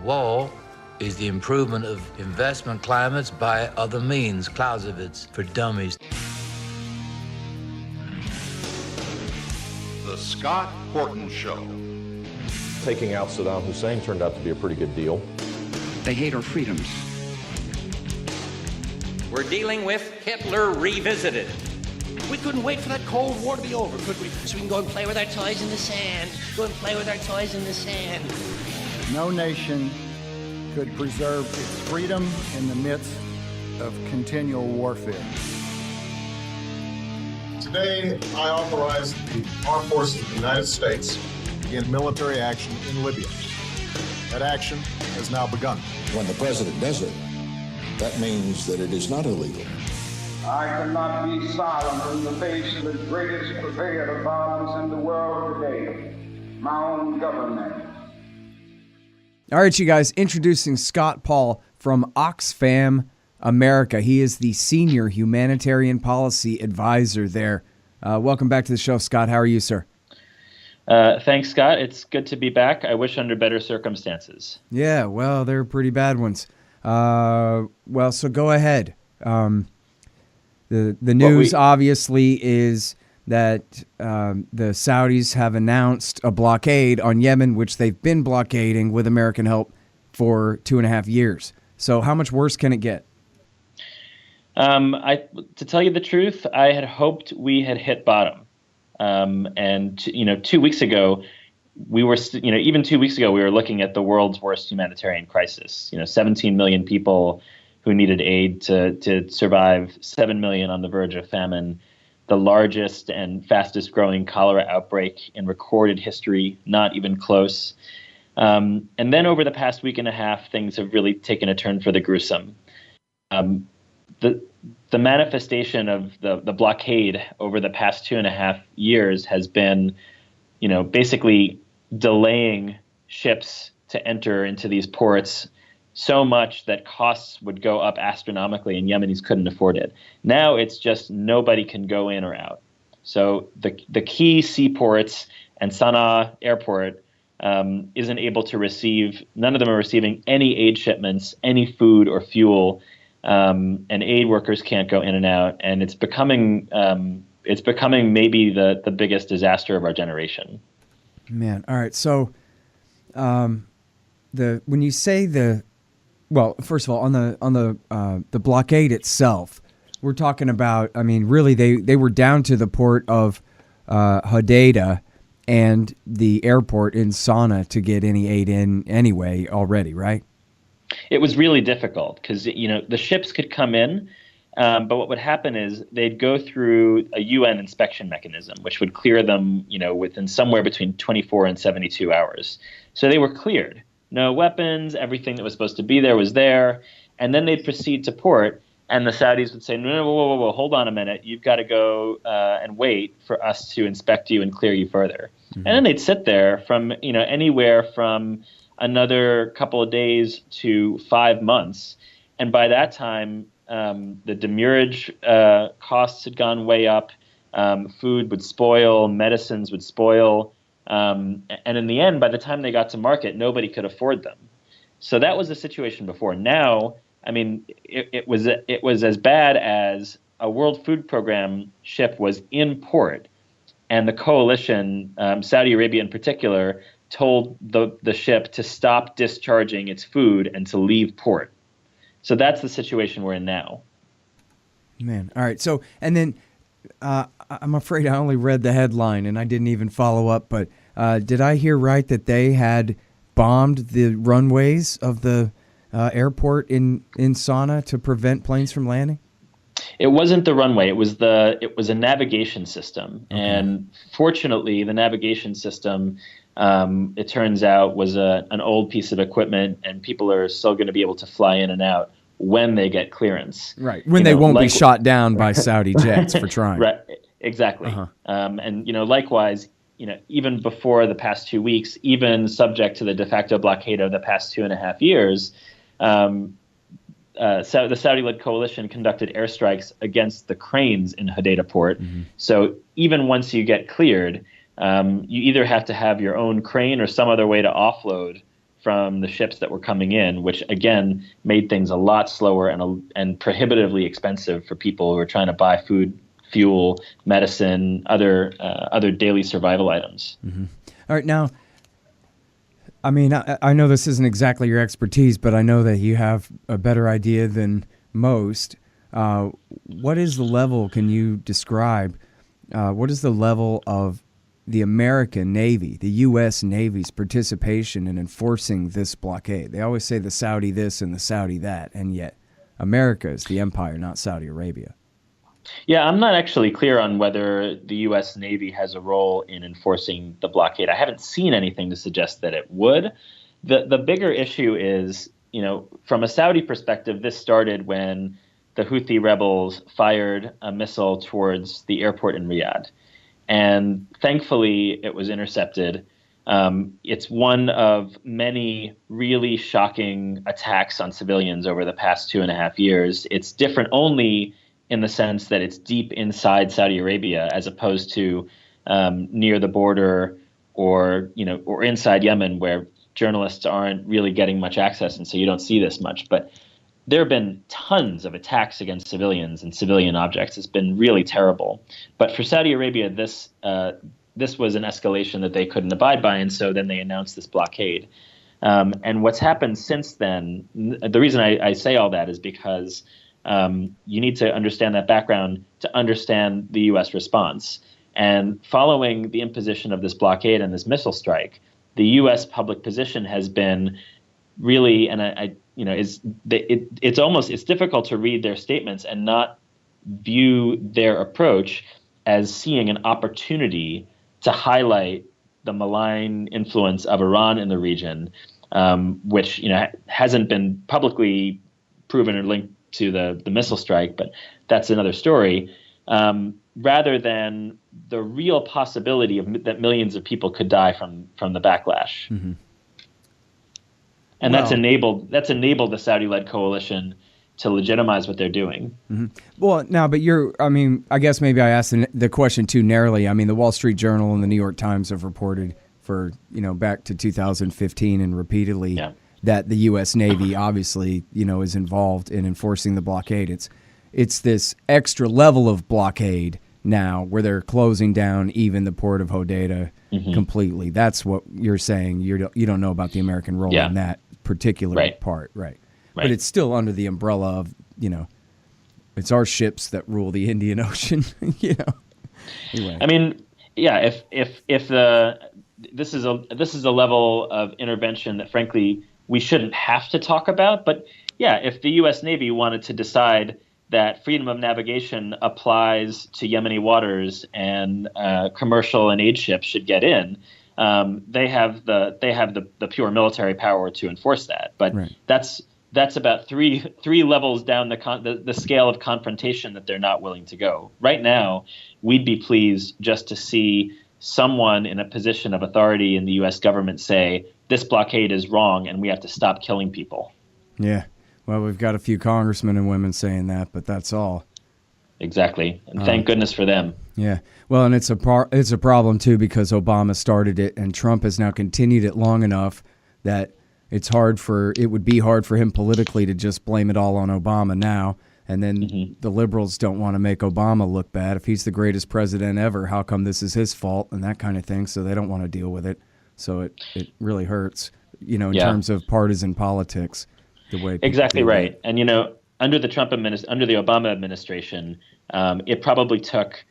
war is the improvement of investment climates by other means, Clausewitz for dummies. The Scott Horton Show. Taking out Saddam Hussein turned out to be a pretty good deal. They hate our freedoms. We're dealing with Hitler revisited. We couldn't wait for that Cold War to be over, could we? So we can go and play with our toys in the sand. Go and play with our toys in the sand. No nation could preserve its freedom in the midst of continual warfare. Today, I authorize the Armed Forces of the United States to begin military action in Libya. That action has now begun. When the president does it, that means that it is not illegal. I cannot be silent in the face of the greatest purveyor of violence in the world today, my own government. All right, you guys, introducing Scott Paul from OxFam America. He is the senior humanitarian policy advisor there. Welcome back to the show, Scott. How are you, sir? Thanks, Scott. It's good to be back. I wish under better circumstances. Yeah, well, they're pretty bad ones. Well, so go ahead. The news obviously is that the Saudis have announced a blockade on Yemen, which they've been blockading with American help for 2.5 years. So how much worse can it get? To tell you the truth, I had hoped we had hit bottom. And 2 weeks ago, we were, even 2 weeks ago, we were looking at the world's worst humanitarian crisis. 17 million people who needed aid to survive, 7 million on the verge of famine, the largest and fastest growing cholera outbreak in recorded history, not even close. And then over the past week and a half, things have really taken a turn for the gruesome. The manifestation of the blockade over the past 2.5 years has been, basically delaying ships to enter into these ports so much that costs would go up astronomically and Yemenis couldn't afford it. Now it's just nobody can go in or out. So the key seaports and Sana'a airport isn't able to receive, none of them are receiving any aid shipments, any food or fuel, and aid workers can't go in and out. And it's becoming maybe the biggest disaster of our generation. Man, all right. So when you say well, first of all, on the blockade itself, we're talking about, really they were down to the port of Hudaida and the airport in Sana'a to get any aid in anyway already, right? It was really difficult because, the ships could come in, but what would happen is they'd go through a UN inspection mechanism, which would clear them, within somewhere between 24 and 72 hours. So they were cleared. No weapons, everything that was supposed to be there was there. And then they'd proceed to port, and the Saudis would say, no, whoa, hold on a minute. You've got to go and wait for us to inspect you and clear you further. Mm-hmm. And then they'd sit there from, anywhere from another couple of days to 5 months. And by that time, the demurrage costs had gone way up. Food would spoil, medicines would spoil. And in the end, by the time they got to market, nobody could afford them. So that was the situation before. Now, it was as bad as a World Food Program ship was in port, and the coalition, Saudi Arabia in particular, told the ship to stop discharging its food and to leave port. So that's the situation we're in now. Man, all right. So, and then I'm afraid I only read the headline and I didn't even follow up, but did I hear right that they had bombed the runways of the airport in Sana'a to prevent planes from landing? It wasn't the runway. It was a navigation system. Okay. And fortunately, the navigation system, it turns out, was an old piece of equipment, and people are still going to be able to fly in and out when they get clearance. Right. When they won't be shot down by Saudi jets for trying. Right. Exactly. Uh-huh. And likewise, even before the past 2 weeks, even subject to the de facto blockade of the past 2.5 years, so the Saudi-led coalition conducted airstrikes against the cranes in Hudaida port. Mm-hmm. So even once you get cleared, you either have to have your own crane or some other way to offload from the ships that were coming in, which again made things a lot slower and prohibitively expensive for people who were trying to buy food, fuel, medicine, other daily survival items. Mm-hmm. All right, now, I mean, I know this isn't exactly your expertise, but I know that you have a better idea than most. What is the level? Can you describe? What is the level of the American Navy, the U.S. Navy's participation in enforcing this blockade? They always say the Saudi this and the Saudi that, and yet America is the empire, not Saudi Arabia. Yeah, I'm not actually clear on whether the U.S. Navy has a role in enforcing the blockade. I haven't seen anything to suggest that it would. The bigger issue is, from a Saudi perspective, this started when the Houthi rebels fired a missile towards the airport in Riyadh. And thankfully, it was intercepted. It's one of many really shocking attacks on civilians over the past 2.5 years. It's different only in the sense that it's deep inside Saudi Arabia, as opposed to near the border or inside Yemen, where journalists aren't really getting much access, and so you don't see this much. But there have been tons of attacks against civilians and civilian objects. It's been really terrible. But for Saudi Arabia, this was an escalation that they couldn't abide by, and so then they announced this blockade. And what's happened since then, the reason I say all that is because you need to understand that background to understand the U.S. response. And following the imposition of this blockade and this missile strike, the U.S. public position has been really, and it's difficult to read their statements and not view their approach as seeing an opportunity to highlight the malign influence of Iran in the region, which hasn't been publicly proven or linked to the missile strike, but that's another story. Rather than the real possibility that millions of people could die from the backlash. Mm-hmm. And that's enabled the Saudi-led coalition to legitimize what they're doing. Mm-hmm. Well, now, but I guess maybe I asked the question too narrowly. I mean, the Wall Street Journal and the New York Times have reported for, back to 2015 and repeatedly that the U.S. Navy obviously, is involved in enforcing the blockade. It's this extra level of blockade now where they're closing down even the port of Hodeidah completely. That's what you're saying. You don't know about the American role in that particular part, right? But it's still under the umbrella of, it's our ships that rule the Indian Ocean, Anyway. I mean, if this is a level of intervention that frankly we shouldn't have to talk about, but if the U.S. Navy wanted to decide that freedom of navigation applies to Yemeni waters and commercial and aid ships should get in, they have the pure military power to enforce that. But that's about three levels down the scale of confrontation that they're not willing to go. Right now, we'd be pleased just to see someone in a position of authority in the U.S. government say this blockade is wrong and we have to stop killing people. Yeah. Well, we've got a few congressmen and women saying that, but that's all. Exactly. And thank goodness for them. Yeah. Well, and it's a problem, too, because Obama started it and Trump has now continued it long enough that it would be hard for him politically to just blame it all on Obama now. And then the liberals don't want to make Obama look bad. If he's the greatest president ever, how come this is his fault and that kind of thing? So they don't want to deal with it. So it really hurts, in terms of partisan politics. The way exactly right. And, under the Obama administration, it probably took,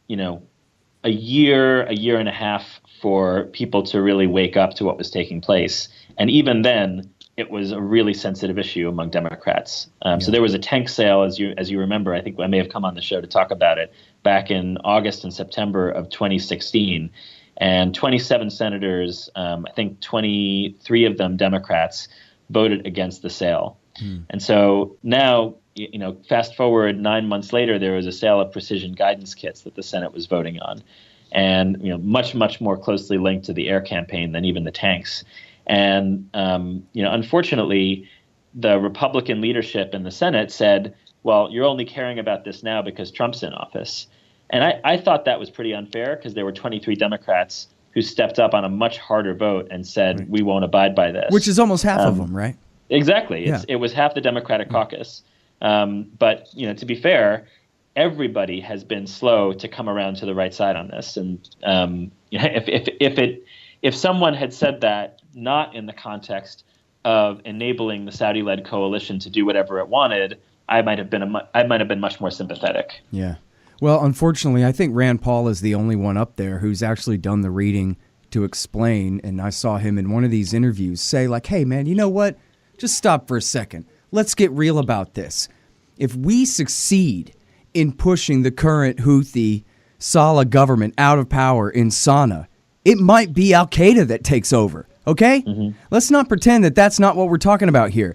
a year and a half for people to really wake up to what was taking place. And even then, it was a really sensitive issue among Democrats. So there was a tank sale, as you remember. I think I may have come on the show to talk about it back in August and September of 2016. And 27 senators, I think 23 of them Democrats, voted against the sale. And so now, fast forward 9 months later, there was a sale of precision guidance kits that the Senate was voting on. And, much, much more closely linked to the air campaign than even the tanks. And, unfortunately, the Republican leadership in the Senate said, well, you're only caring about this now because Trump's in office. And I thought that was pretty unfair because there were 23 Democrats who stepped up on a much harder vote and said, we won't abide by this. Which is almost half of them, right? Exactly. It was half the Democratic caucus. But, to be fair, everybody has been slow to come around to the right side on this. And if someone had said that not in the context of enabling the Saudi-led coalition to do whatever it wanted, I might have been much more sympathetic. Yeah. Well, unfortunately, I think Rand Paul is the only one up there who's actually done the reading to explain. And I saw him in one of these interviews say, like, hey, man, you know what? Just stop for a second. Let's get real about this. If we succeed in pushing the current Houthi Saleh government out of power in Sana'a, it might be Al-Qaeda that takes over. Okay? Mm-hmm. Let's not pretend that that's not what we're talking about here.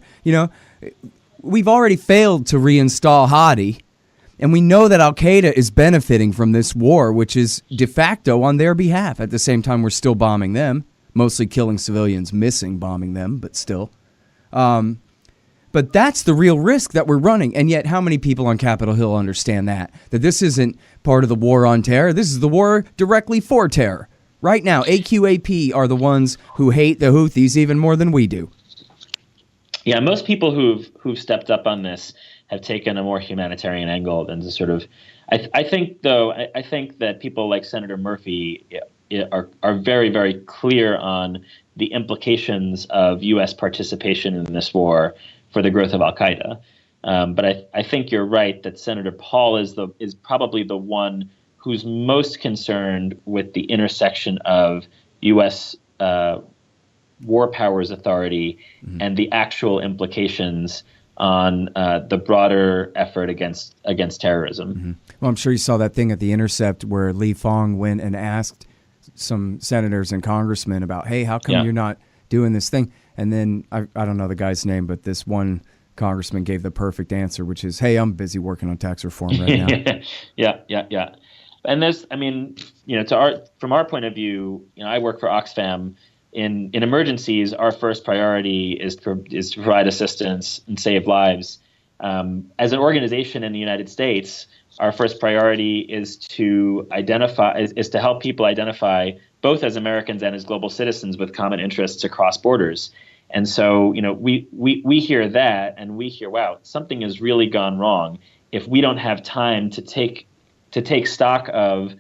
We've already failed to reinstall Houthi. And we know that Al-Qaeda is benefiting from this war, which is de facto on their behalf. At the same time, we're still bombing them, mostly killing civilians, bombing them, but still. But that's the real risk that we're running. And yet, how many people on Capitol Hill understand that this isn't part of the war on terror? This is the war directly for terror. Right now, AQAP are the ones who hate the Houthis even more than we do. Yeah, most people who've stepped up on this have taken a more humanitarian angle than to sort of. I think that people like Senator Murphy are very, very clear on the implications of U.S. participation in this war for the growth of Al-Qaeda. But I think you're right that Senator Paul is probably the one who's most concerned with the intersection of U.S. war powers authority and the actual implications on the broader effort against terrorism. Mm-hmm. Well, I'm sure you saw that thing at The Intercept where Lee Fong went and asked some senators and congressmen about, hey, how come you're not doing this thing? And then, I don't know the guy's name, but this one congressman gave the perfect answer, which is, hey, I'm busy working on tax reform right now. Yeah. And there's, from our point of view, I work for OxFam. In emergencies, our first priority is to provide assistance and save lives. As an organization in the United States, our first priority is to help people identify, both as Americans and as global citizens with common interests across borders. And so, we hear that and we hear, wow, something has really gone wrong if we don't have time to take stock of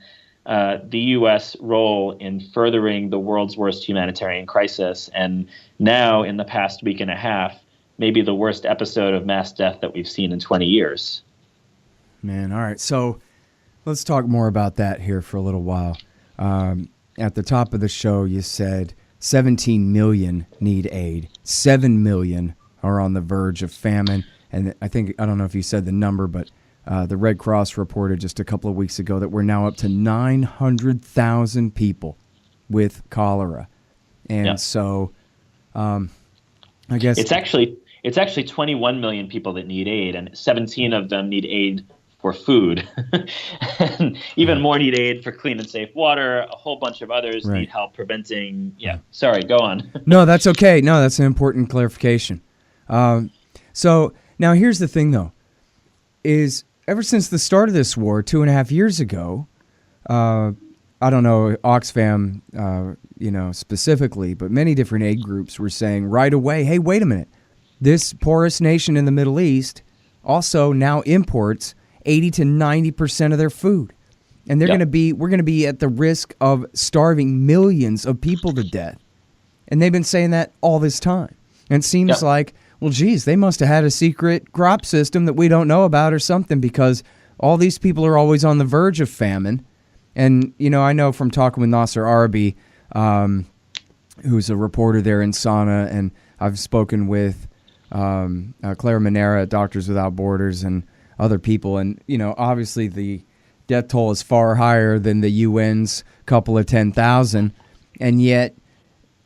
the U.S. role in furthering the world's worst humanitarian crisis, and now in the past week and a half, maybe the worst episode of mass death that we've seen in 20 years. Man, all right. So let's talk more about that here for a little while. At the top of the show, you said 17 million need aid. 7 million are on the verge of famine. And I don't know if you said the number, but the Red Cross reported just a couple of weeks ago that we're now up to 900,000 people with cholera. And so I guess it's actually 21 million people that need aid, and 17 of them need aid for food. And even more need aid for clean and safe water. A whole bunch of others need help preventing. Sorry, go on. No, that's okay. No, that's an important clarification. So now here's the thing, though, is ever since the start of this war 2.5 years ago, I don't know Oxfam, specifically, but many different aid groups were saying right away, hey, wait a minute. This poorest nation in the Middle East also now imports 80 to 90% of their food. And we're going to be at the risk of starving millions of people to death. And they've been saying that all this time. And it seems like, well, geez, they must have had a secret crop system that we don't know about or something, because all these people are always on the verge of famine. And, I know from talking with Nasser Arabi, who's a reporter there in Sana'a, and I've spoken with Claire Manera at Doctors Without Borders and other people. And, obviously the death toll is far higher than the UN's couple of 10,000. And yet,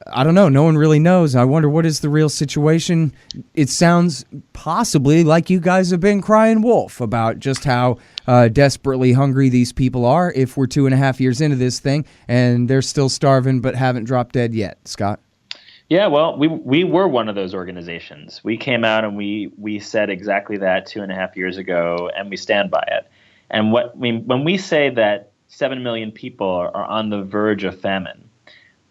I don't know. No one really knows. I wonder what is the real situation. It sounds possibly like you guys have been crying wolf about just how desperately hungry these people are if we're 2.5 years into this thing and they're still starving but haven't dropped dead yet. Scott? Yeah, well, we were one of those organizations. We came out and we said exactly that 2.5 years ago, and we stand by it. And when we say that 7 million people are on the verge of famine,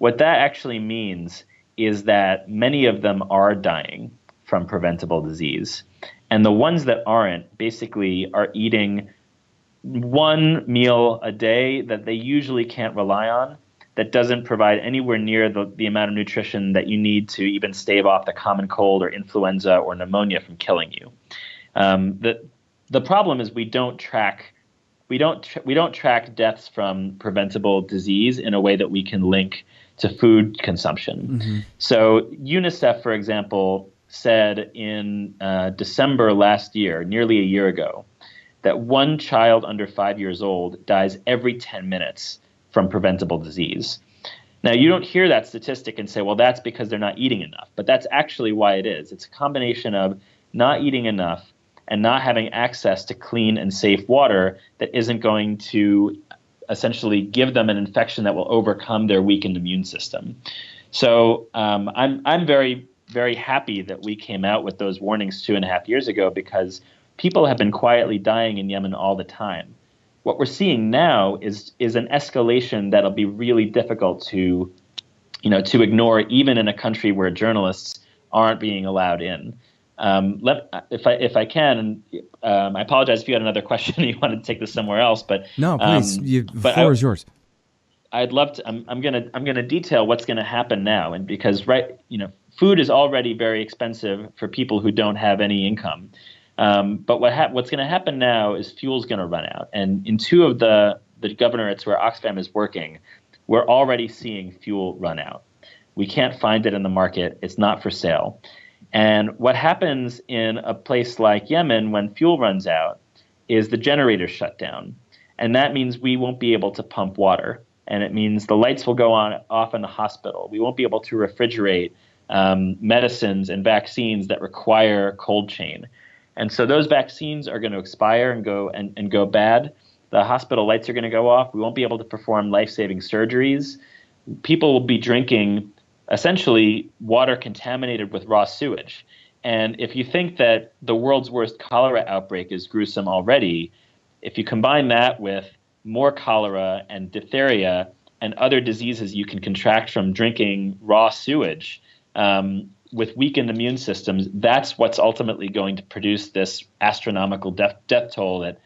What that actually means is that many of them are dying from preventable disease. And the ones that aren't basically are eating one meal a day that they usually can't rely on, that doesn't provide anywhere near the amount of nutrition that you need to even stave off the common cold or influenza or pneumonia from killing you. The problem is we don't track deaths from preventable disease in a way that we can link to food consumption. Mm-hmm. So UNICEF, for example, said in December last year, nearly a year ago, that one child under 5 years old dies every 10 minutes from preventable disease. Now, you don't hear that statistic and say, well, that's because they're not eating enough. But that's actually why it is. It's a combination of not eating enough and not having access to clean and safe water that isn't going to essentially give them an infection that will overcome their weakened immune system. So I'm very, very happy that we came out with those warnings 2.5 years ago, because people have been quietly dying in Yemen all the time. What we're seeing now is an escalation that'll be really difficult to ignore, even in a country where journalists aren't being allowed in. If I can, I apologize if you had another question and you wanted to take this somewhere else, but no, please, the floor is yours. I'd love to. I'm gonna detail what's gonna happen now, and because food is already very expensive for people who don't have any income. But what's going to happen now is fuel's going to run out. And in two of the governorates where OxFam is working, we're already seeing fuel run out. We can't find it in the market. It's not for sale. And what happens in a place like Yemen when fuel runs out is the generators shut down. And that means we won't be able to pump water. And it means the lights will go off in the hospital. We won't be able to refrigerate medicines and vaccines that require cold chain. And so those vaccines are going to expire and go bad. The hospital lights are going to go off. We won't be able to perform life-saving surgeries. People will be drinking essentially water contaminated with raw sewage. And if you think that the world's worst cholera outbreak is gruesome already, if you combine that with more cholera and diphtheria and other diseases you can contract from drinking raw sewage, with weakened immune systems, that's what's ultimately going to produce this astronomical death toll that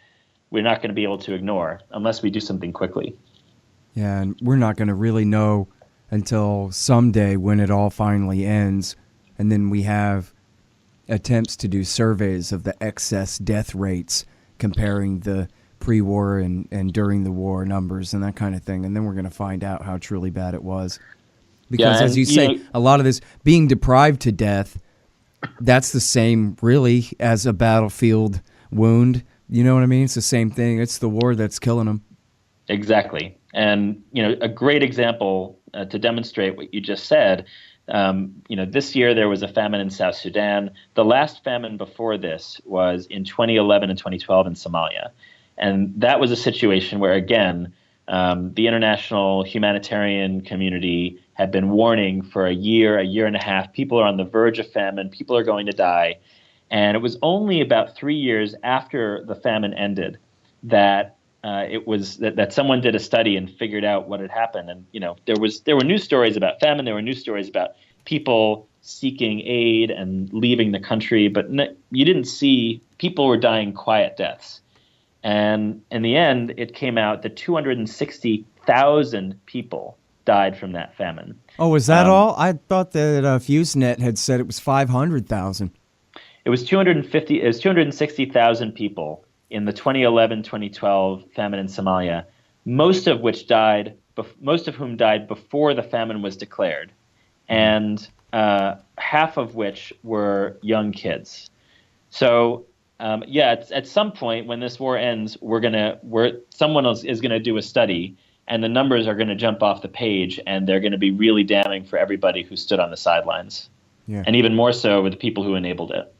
we're not going to be able to ignore unless we do something quickly. Yeah, and we're not going to really know until someday when it all finally ends, and then we have attempts to do surveys of the excess death rates, comparing the pre-war and during the war numbers and that kind of thing, and then we're going to find out how truly bad it was. Because as you say, a lot of this being deprived to death, that's the same really as a battlefield wound. You know what I mean? It's the same thing. It's the war that's killing them. Exactly. And, a great example to demonstrate what you just said, this year there was a famine in South Sudan. The last famine before this was in 2011 and 2012 in Somalia. And that was a situation where, again, the international humanitarian community had been warning for a year and a half. People are on the verge of famine. People are going to die. And it was only about 3 years after the famine ended that that someone did a study and figured out what had happened. And there were news stories about famine. There were news stories about people seeking aid and leaving the country, but you didn't see people were dying quiet deaths. And in the end, it came out that 260,000 people died from that famine. Oh, is that all? I thought that FuseNet had said it was 500,000. It was 260,000 people in the 2011-2012 famine in Somalia, most of whom died before the famine was declared, and half of which were young kids. So, at some point when this war ends, someone else is gonna do a study, and the numbers are going to jump off the page, and they're going to be really damning for everybody who stood on the sidelines. Yeah. And even more so with the people who enabled it.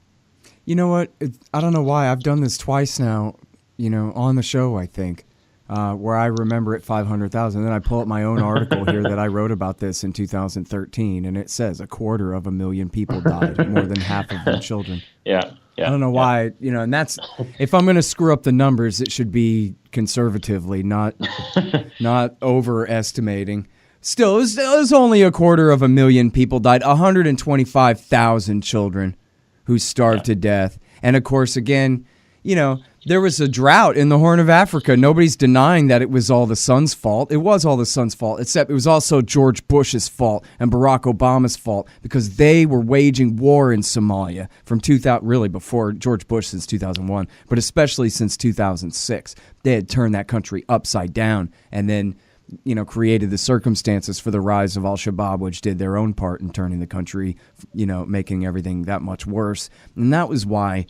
You know what? I don't know why. I've done this twice now, on the show, I think, where I remember it 500,000. Then I pull up my own article here that I wrote about this in 2013, and it says 250,000 people died, more than half of them children. Yeah. I don't know why, and that's, if I'm going to screw up the numbers, it should be conservatively, not overestimating. Still, it was only 250,000 people died. 125,000 children who starved to death. And of course, again, there was a drought in the Horn of Africa. Nobody's denying that it was all the sun's fault. It was all the sun's fault, except it was also George Bush's fault and Barack Obama's fault because they were waging war in Somalia from 2000, really before George Bush since 2001, but especially since 2006. They had turned that country upside down and then created the circumstances for the rise of al-Shabaab, which did their own part in turning the country, making everything that much worse. And that was why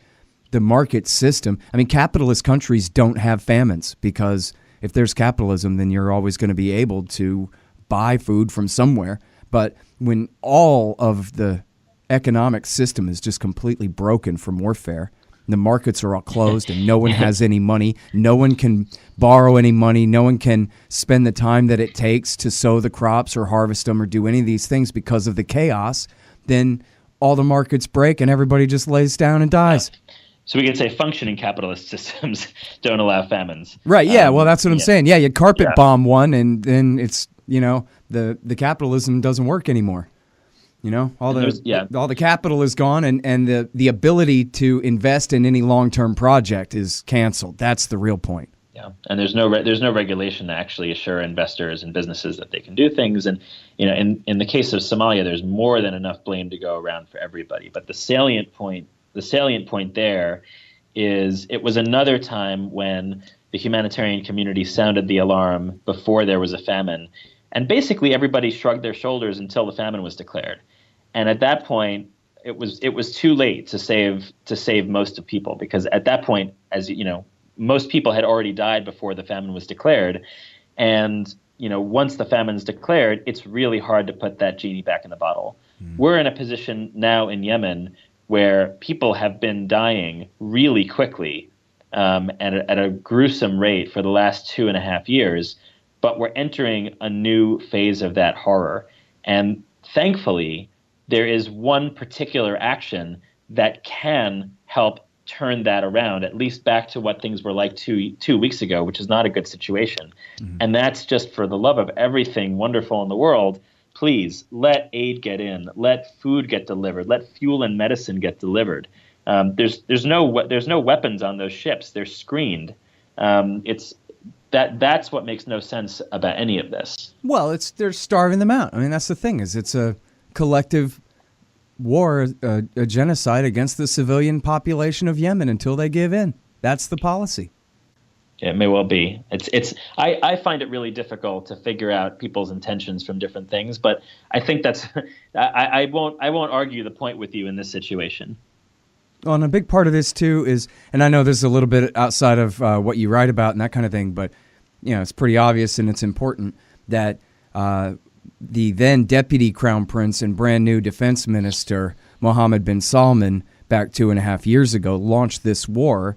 the market system, capitalist countries don't have famines because if there's capitalism, then you're always going to be able to buy food from somewhere. But when all of the economic system is just completely broken from warfare, the markets are all closed and no one has any money. No one can borrow any money. No one can spend the time that it takes to sow the crops or harvest them or do any of these things because of the chaos. Then all the markets break and everybody just lays down and dies. So we could say functioning capitalist systems don't allow famines. Right, yeah, well, that's what I'm saying. Yeah, you carpet bomb one and then it's, the capitalism doesn't work anymore. All the capital is gone and the ability to invest in any long-term project is canceled. That's the real point. Yeah, and there's no regulation to actually assure investors and businesses that they can do things. And in the case of Somalia, there's more than enough blame to go around for everybody. But the salient point there is it was another time when the humanitarian community sounded the alarm before there was a famine, and basically everybody shrugged their shoulders until the famine was declared. And at that point, it was too late to save most of people because at that point, as most people had already died before the famine was declared. And once the famine's declared, it's really hard to put that genie back in the bottle. We're in a position now in Yemen where people have been dying really quickly at a gruesome rate for the last 2.5 years, but we're entering a new phase of that horror. And thankfully, there is one particular action that can help turn that around, at least back to what things were like two weeks ago, which is not a good situation. Mm-hmm. And that's just for the love of everything wonderful in the world. Please let aid get in, let food get delivered, let fuel and medicine get delivered. There's no weapons on those ships. They're screened. That's what makes no sense about any of this. Well, they're starving them out. That's the thing is it's a collective war, a genocide against the civilian population of Yemen until they give in. That's the policy. It may well be. I find it really difficult to figure out people's intentions from different things, but I think that's I won't argue the point with you in this situation. Well, and a big part of this too is, and I know this is a little bit outside of what you write about and that kind of thing, but it's pretty obvious and it's important that the then deputy crown prince and brand new defense minister Mohammed bin Salman back 2.5 years ago launched this war.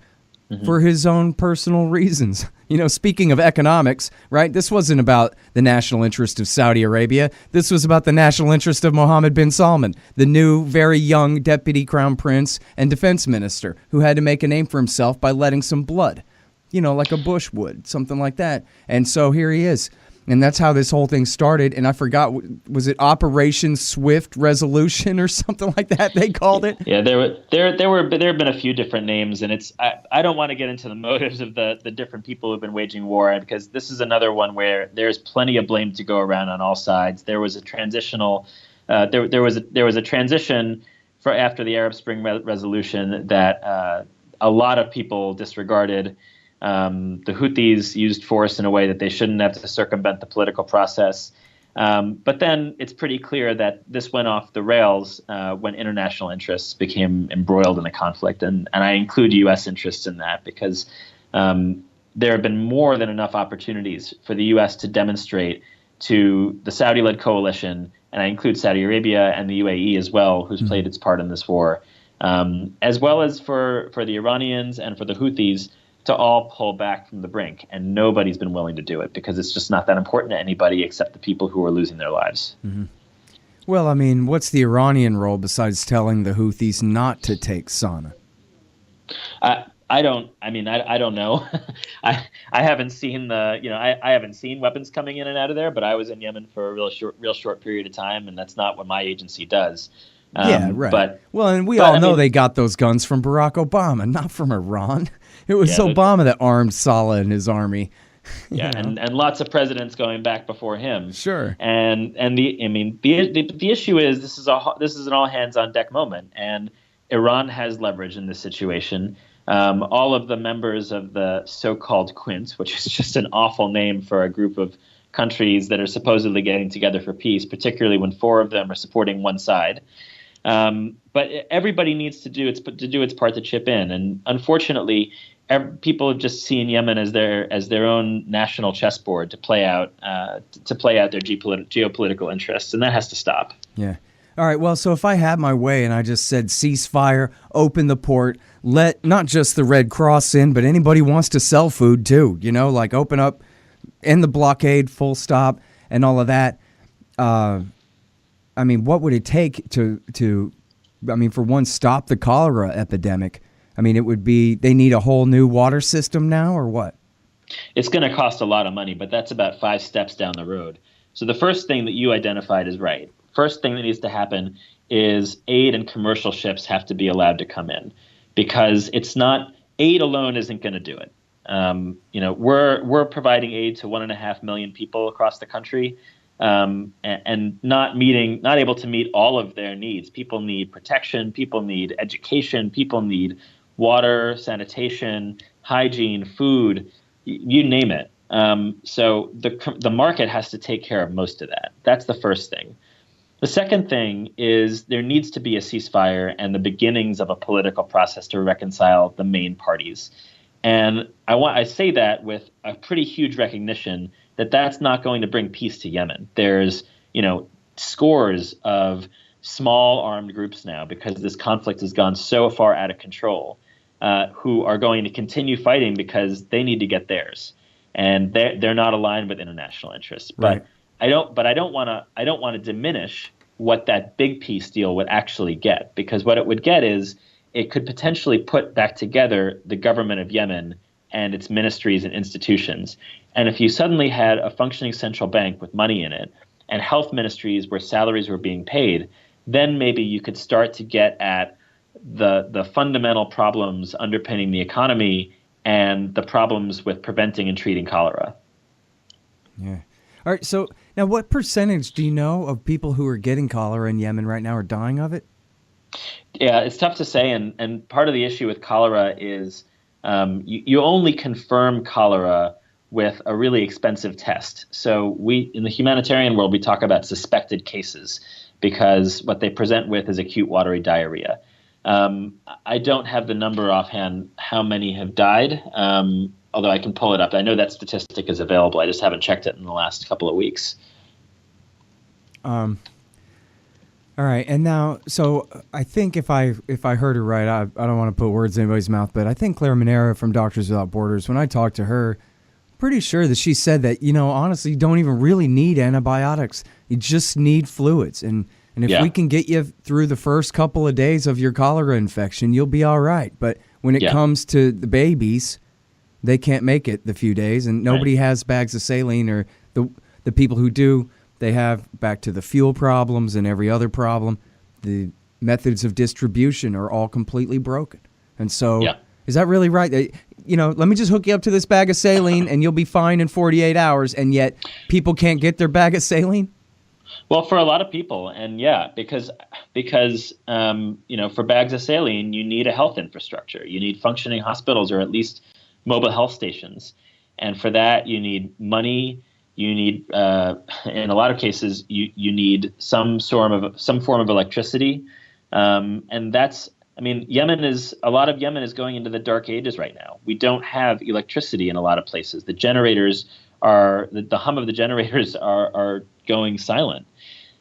Mm-hmm. For his own personal reasons. Speaking of economics, right? This wasn't about the national interest of Saudi Arabia. This was about the national interest of Mohammed bin Salman, the new, very young deputy crown prince and defense minister who had to make a name for himself by letting some blood, like a Bush would, something like that. And so here he is. And that's how this whole thing started. And I forgot, was it Operation Swift Resolution or something like that they called it? Yeah, there have been a few different names, and I don't want to get into the motives of the different people who've been waging war, because this is another one where there's plenty of blame to go around on all sides. There was a transitional, there was a transition for after the Arab Spring resolution that a lot of people disregarded. The Houthis used force in a way that they shouldn't have to circumvent the political process. But then it's pretty clear that this went off the rails when international interests became embroiled in the conflict. And I include U.S. interests in that because there have been more than enough opportunities for the U.S. to demonstrate to the Saudi-led coalition, and I include Saudi Arabia and the UAE as well, who's played its part in this war, as well as for the Iranians and for the Houthis, to all pull back from the brink, and nobody's been willing to do it because it's just not that important to anybody except the people who are losing their lives. Mm-hmm. Well, what's the Iranian role besides telling the Houthis not to take Sana'a? I don't know. I haven't seen I haven't seen weapons coming in and out of there, but I was in Yemen for a real short period of time, and that's not what my agency does. Yeah, right. But and we all know they got those guns from Barack Obama, not from Iran. It was Obama that armed Saleh and his army. Yeah, and lots of presidents going back before him. Sure. And the issue is this is an all hands on deck moment, and Iran has leverage in this situation. All of the members of the so-called Quint, which is just an awful name for a group of countries that are supposedly getting together for peace, particularly when 4 of them are supporting one side. But everybody needs to do its part to chip in, and unfortunately, people have just seen Yemen as their own national chessboard to play out their geopolitical interests, and that has to stop. Yeah. All right. Well, so if I had my way and I just said ceasefire, open the port, let not just the Red Cross in, but anybody who wants to sell food too. Like open up, end the blockade, full stop, and all of that. What would it take to for one, stop the cholera epidemic? It would be they need a whole new water system now, or what? It's going to cost a lot of money, but that's about 5 steps down the road. So the first thing that you identified is right. First thing that needs to happen is aid and commercial ships have to be allowed to come in, because aid alone isn't going to do it. We're providing aid to 1.5 million people across the country, and not able to meet all of their needs. People need protection. People need education. People need water, sanitation, hygiene, food, you name it. So the market has to take care of most of that. That's the first thing. The second thing is there needs to be a ceasefire and the beginnings of a political process to reconcile the main parties. And I say that with a pretty huge recognition that that's not going to bring peace to Yemen. There's, scores of small armed groups now, because this conflict has gone so far out of control, who are going to continue fighting because they need to get theirs, and they're not aligned with international interests. Right. But I don't want to diminish what that big peace deal would actually get, because what it would get is it could potentially put back together the government of Yemen and its ministries and institutions. And if you suddenly had a functioning central bank with money in it and health ministries where salaries were being paid, then maybe you could start to get at the fundamental problems underpinning the economy and the problems with preventing and treating cholera. Yeah. All right. So now what percentage do you know of people who are getting cholera in Yemen right now are dying of it? Yeah, it's tough to say. And part of the issue with cholera is you only confirm cholera with a really expensive test. So in the humanitarian world, we talk about suspected cases because what they present with is acute watery diarrhea. I don't have the number offhand how many have died, although I can pull it up. I know that statistic is available. I just haven't checked it in the last couple of weeks. All right, and now, so I think if I heard her right, I don't want to put words in anybody's mouth, but I think Claire Monera from Doctors Without Borders, when I talked to her, pretty sure that she said that, honestly, you don't even really need antibiotics. You just need fluids. And if we can get you through the first couple of days of your cholera infection, you'll be all right. But when it comes to the babies, they can't make it the few days, and nobody has bags of saline, or the people who do, they have, back to the fuel problems and every other problem, the methods of distribution are all completely broken. And so is that really right? Let me just hook you up to this bag of saline and you'll be fine in 48 hours, and yet people can't get their bag of saline? Well, for a lot of people, and because for bags of saline, you need a health infrastructure. You need functioning hospitals, or at least mobile health stations. And for that, you need money. You need, in a lot of cases, you need some form of electricity, and that's. I mean, a lot of Yemen is going into the dark ages right now. We don't have electricity in a lot of places. The generators the hum of the generators are going silent,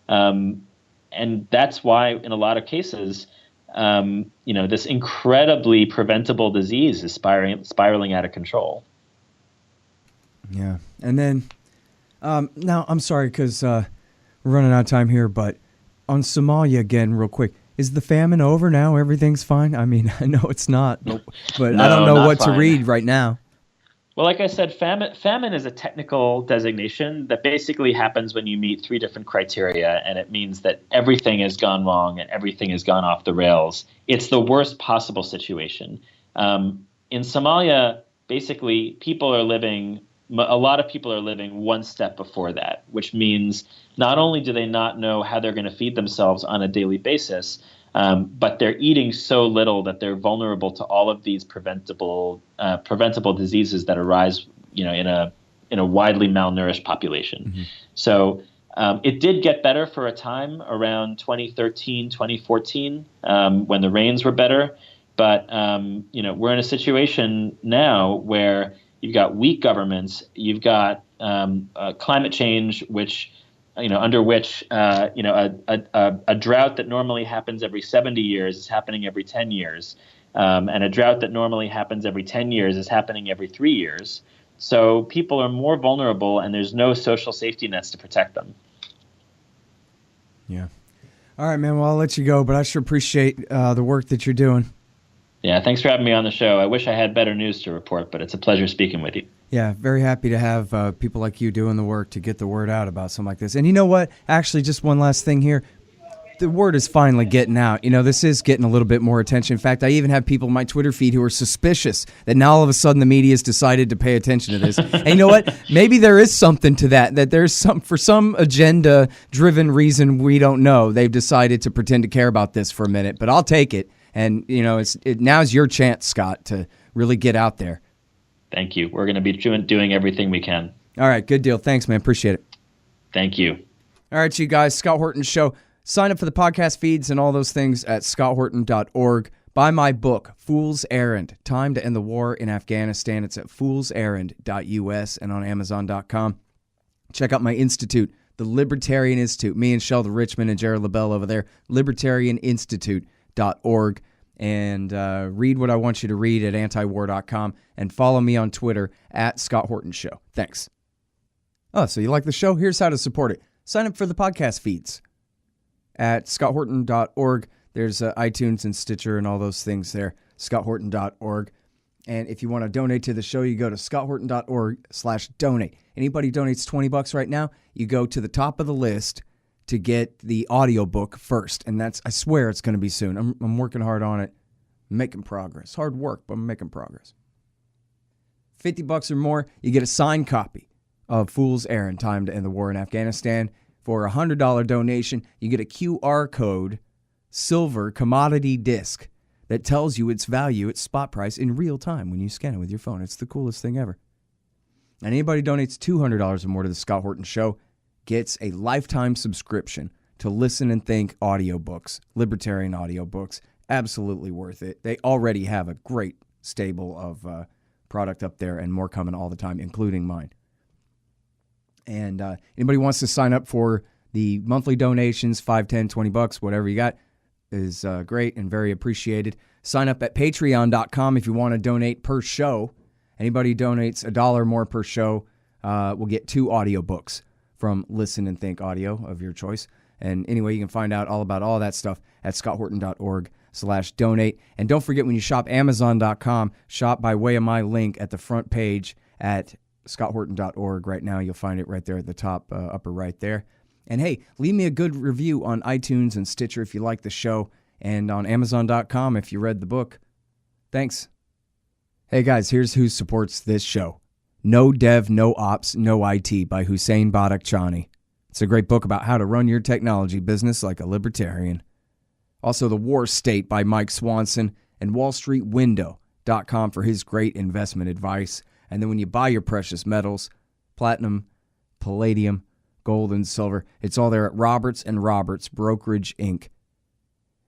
and that's why in a lot of cases, this incredibly preventable disease is spiraling out of control. Yeah, and then. Now, I'm sorry because we're running out of time here, but on Somalia again, real quick, Is the famine over now? Everything's fine? I mean, I know it's not, but No, I don't know not what fine. to read right now. Well, like I said, famine is a technical designation that basically happens when you meet three different criteria, and it means that everything has gone wrong and everything has gone off the rails. It's the worst possible situation. In Somalia, basically, a lot of people are living one step before that, which means not only do they not know how they're going to feed themselves on a daily basis, but they're eating so little that they're vulnerable to all of these preventable diseases that arise, in a widely malnourished population. Mm-hmm. So it did get better for a time around 2013, 2014, when the rains were better. But we're in a situation now where you've got weak governments, you've got climate change, which under which a drought that normally happens every 70 years is happening every 10 years, and a drought that normally happens every 10 years is happening every 3 years. So people are more vulnerable, and there's no social safety nets to protect them. Yeah. All right, man. Well, I'll let you go, but I sure appreciate the work that you're doing. Yeah, thanks for having me on the show. I wish I had better news to report, but it's a pleasure speaking with you. Yeah, very happy to have people like you doing the work to get the word out about something like this. And you know what? Actually, just one last thing here. The word is finally getting out. This is getting a little bit more attention. In fact, I even have people in my Twitter feed who are suspicious that now all of a sudden the media has decided to pay attention to this. And you know what? Maybe there is something to that there's for some agenda-driven reason we don't know, they've decided to pretend to care about this for a minute. But I'll take it. And, now's your chance, Scott, to really get out there. Thank you. We're going to be doing everything we can. All right. Good deal. Thanks, man. Appreciate it. Thank you. All right, you guys. Scott Horton Show. Sign up for the podcast feeds and all those things at scotthorton.org. Buy my book, Fool's Errand, Time to End the War in Afghanistan. It's at foolserrand.us and on Amazon.com. Check out my institute, the Libertarian Institute. Me and Sheldon Richmond and Jared LaBelle over there. LibertarianInstitute.org. And read what I want you to read at antiwar.com. And follow me on Twitter at Scott Horton Show. Thanks. Oh, so you like the show? Here's how to support it. Sign up for the podcast feeds at scotthorton.org. There's iTunes and Stitcher and all those things there. scotthorton.org. And if you want to donate to the show, you go to scotthorton.org/donate. Anybody donates $20 right now, you go to the top of the list to get the audiobook first. And I swear it's going to be soon. I'm working hard on it. I'm making progress. Hard work, but I'm making progress. $50 or more, you get a signed copy of Fool's Errand, Time to End the War in Afghanistan. For a $100 donation, you get a QR code, silver commodity disc that tells you its value, its spot price in real time when you scan it with your phone. It's the coolest thing ever. And anybody who donates $200 or more to the Scott Horton Show gets a lifetime subscription to Listen and Think audiobooks, libertarian audiobooks. Absolutely worth it. They already have a great stable of product up there and more coming all the time, including mine. And anybody wants to sign up for the monthly donations, $5, $10, $20, whatever you got, is great and very appreciated. Sign up at patreon.com if you want to donate per show. Anybody who donates $1 more per show will get 2 audiobooks from Listen and Think Audio of your choice. And anyway, you can find out all about all that stuff at scotthorton.org/donate. And don't forget, when you shop Amazon.com, shop by way of my link at the front page at scotthorton.org. Right now, you'll find it right there at the top, upper right there. And hey, leave me a good review on iTunes and Stitcher if you like the show, and on Amazon.com if you read the book. Thanks. Hey guys, here's who supports this show. No Dev, No Ops, No IT by Hussein Badakhshani. It's a great book about how to run your technology business like a libertarian. Also, The War State by Mike Swanson, and WallStreetWindow.com for his great investment advice. And then when you buy your precious metals, platinum, palladium, gold, and silver, it's all there at Roberts & Roberts Brokerage, Inc.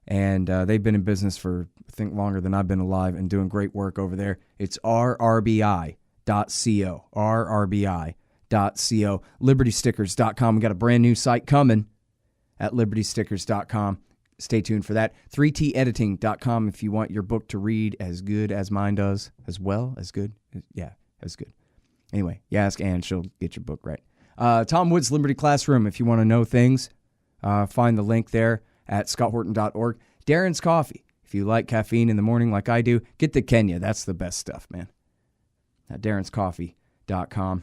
And they've been in business for, I think, longer than I've been alive and doing great work over there. It's rrbi.co, rrbi.co. LibertyStickers.com. We got a brand new site coming at LibertyStickers.com. Stay tuned for that. 3tediting.com if you want your book to read as good as mine does. As well as good? Yeah, as good. Anyway, you ask Ann, she'll get your book right. Tom Woods' Liberty Classroom, if you want to know things, find the link there at scotthorton.org. Darren's Coffee. If you like caffeine in the morning like I do, get the Kenya. That's the best stuff, man. At darrenscoffee.com.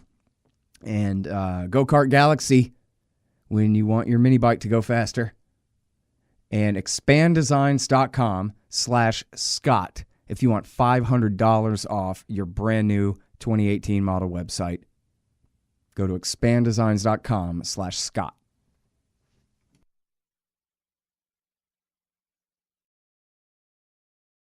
And Go-Kart Galaxy when you want your mini bike to go faster. And expanddesigns.com/Scott if you want $500 off your brand new 2018 model website. Go to expanddesigns.com/Scott.